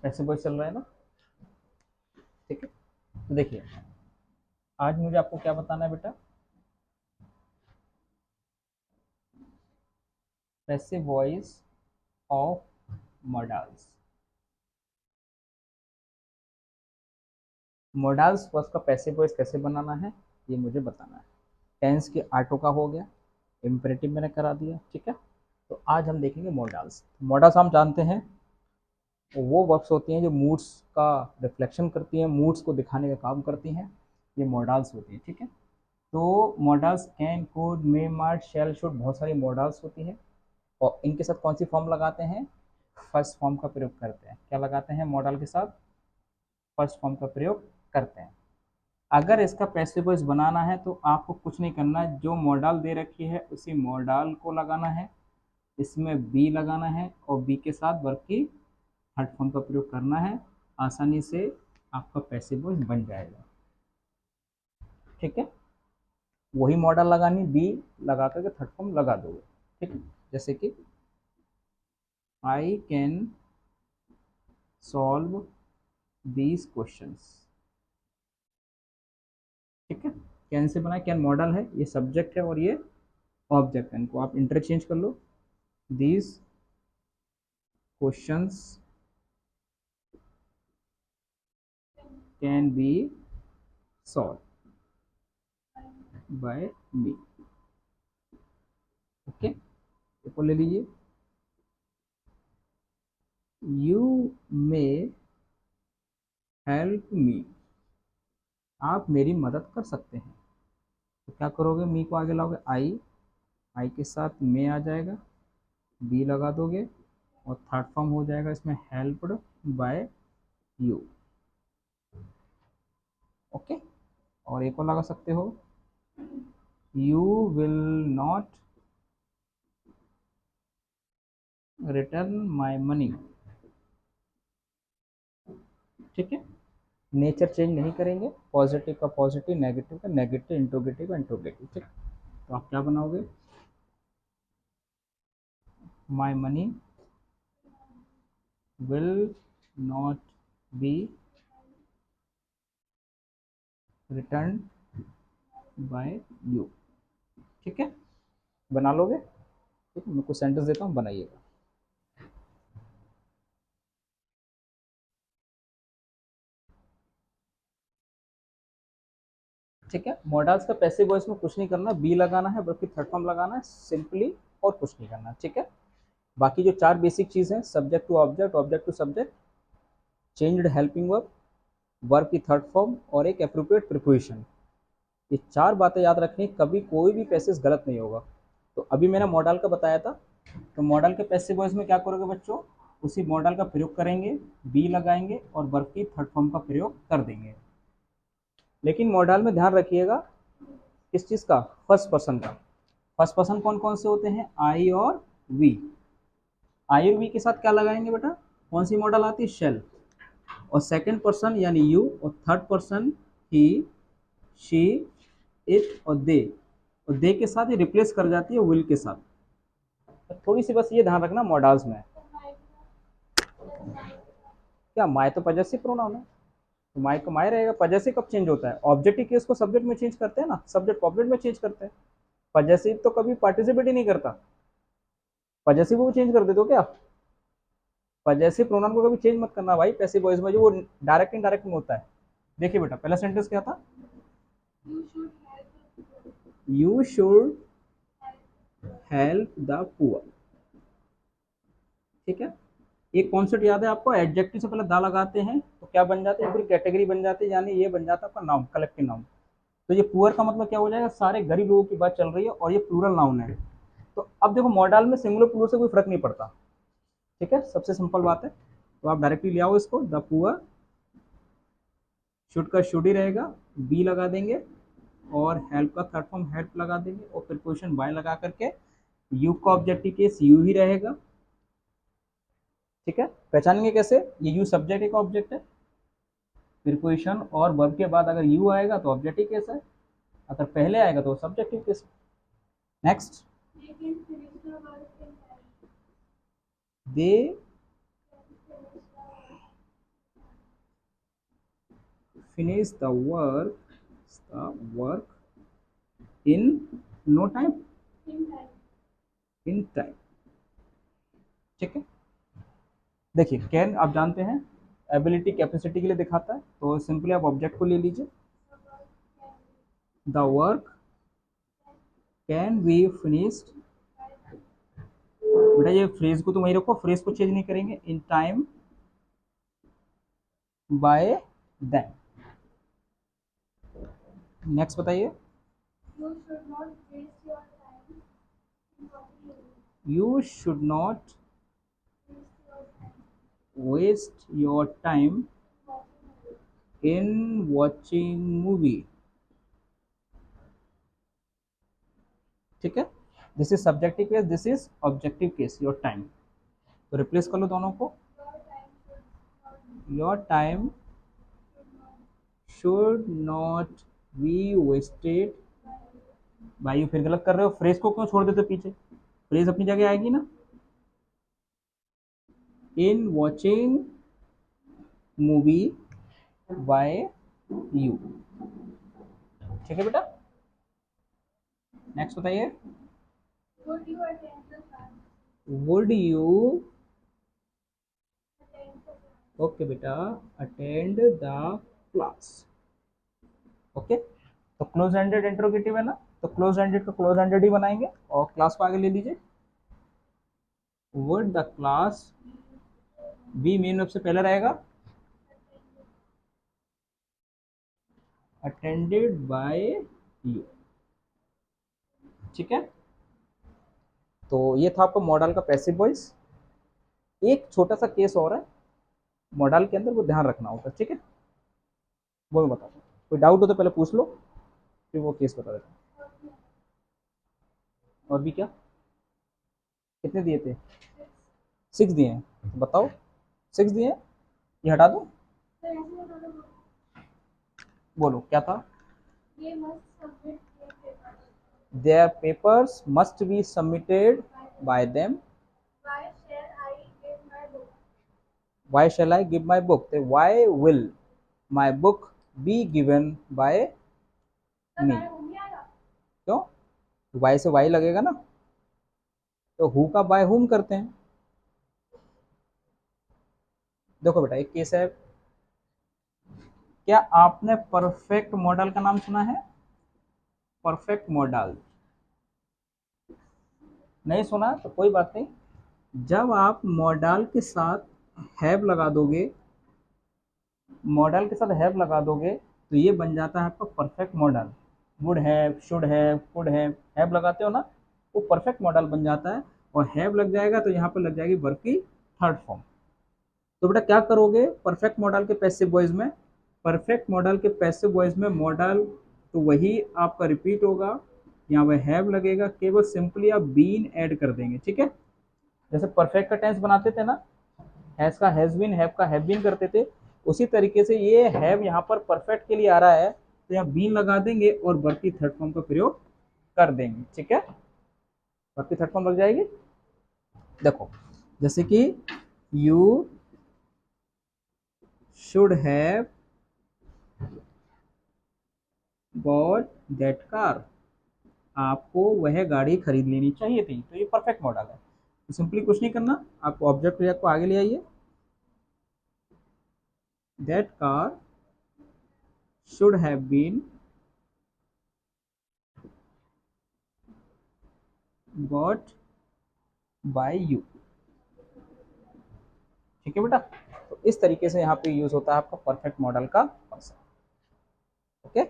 Passive voice चल रहा है ना। ठीक है, तो देखिए आज मुझे आपको क्या बताना है बेटा, passive voice of models. Models words का पैसिव वॉइस कैसे बनाना है ये मुझे बताना है। टेंस के आर्टो का हो गया, इम्परेटिव मैंने करा दिया। ठीक है, तो आज हम देखेंगे मॉडल्स। मॉडल्स हम जानते हैं वो वर्ब्स होती हैं जो मूड्स का रिफ्लेक्शन करती हैं, मूड्स को दिखाने का काम करती हैं, ये मॉडल्स होती हैं। ठीक है, तो modals can, could, may, might, shall, should, बहुत सारी मॉडल्स होती हैं और इनके साथ कौन सी फॉर्म लगाते हैं, फर्स्ट फॉर्म का प्रयोग करते हैं। क्या लगाते हैं मॉडल के साथ, फर्स्ट फॉर्म का प्रयोग करते हैं। अगर इसका पैसिव वॉइस बनाना है तो आपको कुछ नहीं करना, जो मॉडल दे रखी है उसी मॉडल को लगाना है, इसमें बी लगाना है और बी के साथ वर्ब की थर्ड फॉर्म का प्रयोग करना है, आसानी से आपका पैसिव वॉइस बन जाएगा। ठीक है, वही मॉडल लगानी, बी लगा करके थर्ड फॉर्म लगा दोगे। ठीक है, जैसे कि I can solve these questions. ठीक है, कैन से बना, कैन मॉडल है, ये सब्जेक्ट है और ये ऑब्जेक्ट है, इनको आप इंटरचेंज कर लो। These questions can be solve by me. Okay, इसको ले लीजिए, यू मे हेल्प मी, आप मेरी मदद कर सकते हैं। तो क्या करोगे, मी को आगे लाओगे, आई के साथ मे आ जाएगा, बी लगा दोगे और थर्ड फॉर्म हो जाएगा इसमें हेल्प्ड बाय यू। ओके, और एक और लगा सकते हो, you will not return my money. ठीक है, नेचर चेंज नहीं करेंगे, पॉजिटिव का पॉजिटिव, नेगेटिव का नेगेटिव, इंट्रोगेटिव का इंट्रोगेटिव। ठीक, तो आप क्या बनाओगे, my money will not be return by you. ठीक है, बना लोगे। ठीक है, मैं कुछ सेंटेंस देता हूँ, बनाइएगा। ठीक है, मॉडल्स का पैसिव वॉइस में कुछ नहीं करना, बी लगाना है बल्कि थर्ड फॉर्म लगाना है सिंपली, और कुछ नहीं करना। ठीक है, बाकी जो चार बेसिक चीज़ हैं, subject to object, object to subject, changed helping verb, verb की थर्ड फॉर्म और एक एप्रोप्रिएट प्रिपोजिशन, ये चार बातें याद रखनी, कभी कोई भी पैसेज गलत नहीं होगा। तो अभी मैंने मॉडल का बताया था, तो मॉडल के पैसिव वॉइस में क्या करोगे बच्चों, उसी मॉडल का प्रयोग करेंगे, बी लगाएंगे और वर्ब की थर्ड फॉर्म का प्रयोग कर देंगे। लेकिन मॉडल में ध्यान रखिएगा किस चीज़ का, फर्स्ट पर्सन का। फर्स्ट पर्सन कौन कौन से होते हैं, आई और वी। आई और वी के साथ क्या लगाएंगे बेटा, कौन सी मॉडल आती है, शेल। और सेकंड पर्सन यानी यू, और third person he, she, it और दे, और दे के साथ ही रिप्लेस कर जाती है विल के साथ। तो थोड़ी सी बस ये ध्यान रखना मॉडल्स में, क्या माय तो पजेसिव प्रोनाउन है, तो माय को माय रहेगा। पजेसिव कब चेंज होता है, ऑब्जेक्टिव केस को सब्जेक्ट में चेंज करते हैं ना, सब्जेक्ट को ऑब्जेक्ट में चेंज करते हैं। पजेसिव तो कभी पार्टिसिपेट ही नहीं करता, पजेसिव को भी चेंज कर देते हो क्या। पजेसिव प्रोनाउन को कभी चेंज मत करना भाई, पैसिव वॉइस में जो वो डायरेक्ट इनडायरेक्ट में होता है। देखिए बेटा, पहला सेंटेंस क्या था, you should help the poor. ठीक है, एक कॉन्सेप्ट याद है आपको, एडजेक्टिव से पहले दा लगाते हैं तो क्या बन जाते हैं, पूरी कैटेगरी बन जाती है, यानी ये बन जाता है आपका नाउन, कलेक्टिव नाउन। तो ये पुअर का मतलब क्या हो जाएगा, सारे गरीब लोगों की बात चल रही है और ये प्लूरल नाउन है। तो अब देखो मॉडल में सिंगुलर प्लूरल से कोई फर्क नहीं पड़ता। ठीक है, सबसे सिंपल बात है, तो आप डायरेक्टली ले आओ इसको, द पुअर, शुड का शुड ही रहेगा, बी लगा देंगे और हेल्प का थर्ड फॉर्म हेल्प लगा देंगे और प्रीपोजिशन बाय लगा करके, यू का ऑब्जेक्टिव केस यू ही रहेगा। ठीक है, पहचानेंगे कैसे, ये यू सब्जेक्ट एक ऑब्जेक्ट है, प्रीपोजिशन और वर्ब के बाद अगर यू आएगा तो ऑब्जेक्टिव केस है, अगर पहले आएगा तो subjective case. Next, they finish the work in no time, in time। ठीक है, देखिए कैन आप जानते हैं एबिलिटी कैपेसिटी के लिए दिखाता है, तो सिंपली आप ऑब्जेक्ट को ले लीजिए, the work can be finished, बेटा ये फ्रेज को तो वही रखो, फ्रेज को चेंज नहीं करेंगे, in time by them. Next बताइए, you should not waste your time in watching movie. ठीक है, this is subjective case, this is objective case, your time. तो रिप्लेस कर लो दोनों को, your time should not be wasted by you. फिर गलत कर रहे हो, फ्रेज को क्यों छोड़ देते पीछे, फ्रेज अपनी जगह आएगी ना, in watching movie by you. ठीक है बेटा, नेक्स्ट बताइए, वुड यू, ओके बेटा, अटेंड द क्लास। ओके, तो क्लोज एंडेड इंट्रोगेटिव है ना, तो क्लोज एंडेड को क्लोज एंडेड ही बनाएंगे और क्लास को आगे ले लीजिए, would the class be main verb से पहले रहेगा, अटेंडेड बाय यू। ठीक है, तो ये था आपका मॉडल का पैसिव वॉइस। एक छोटा सा केस और है मॉडल के अंदर, वो ध्यान रखना होगा, ठीक है, वो मैं बताता हूँ। कोई डाउट हो तो पहले पूछ लो, फिर वो केस बता देता हूँ। और भी क्या, कितने दिए थे, 6 दिए हैं, तो बताओ 6 दिए हैं, ये हटा दो, बोलो क्या था, their papers must be submitted by them, why shall I give my book, तो why will my book be given by me, क्यों, why से why लगेगा ना, तो who का by whom करते हैं। देखो बेटा एक केस है, क्या आपने परफेक्ट मॉडल का नाम सुना है, परफेक्ट मॉडल नहीं सुना तो कोई बात नहीं, जब आप मॉडल के साथ हैव लगा दोगे, मॉडल के साथ हैव लगा दोगे तो ये बन जाता है आपका perfect model, would have, should have, could have लगाते हो ना, वो परफेक्ट मॉडल बन जाता है, और हैव लग जाएगा तो यहाँ पर लग जाएगी वर्ब की थर्ड फॉर्म। तो बेटा क्या करोगे परफेक्ट मॉडल के पैसिव वॉइस में, परफेक्ट मॉडल के पैसिव वॉइस में मॉडल तो वही आपका रिपीट होगा, यहाँ पे हैव लगेगा, केवल सिंपली आप बीन ऐड कर देंगे। ठीक है, जैसे परफेक्ट का टेंस बनाते थे ना, हैज का हैज बीन, हैव का हैव बीन करते थे, उसी तरीके से ये हैव यहाँ पर परफेक्ट के लिए आ रहा है, तो यहाँ बीन लगा देंगे और वर्ब की थर्ड फॉर्म का प्रयोग कर देंगे। ठीक है, वर्ब की थर्ड फॉर्म लग जाएगी, देखो जैसे कि you should have bought that car, आपको वह गाड़ी खरीद लेनी चाहिए थी, तो ये परफेक्ट मॉडल है। तो सिंपली कुछ नहीं करना, आपको ऑब्जेक्ट रिएक्ट को आगे ले आइए, that car should have been bought by you. ठीक है बेटा, तो इस तरीके से यहाँ पे यूज होता है आपका परफेक्ट मॉडल का कॉन्सेप्ट। ओके।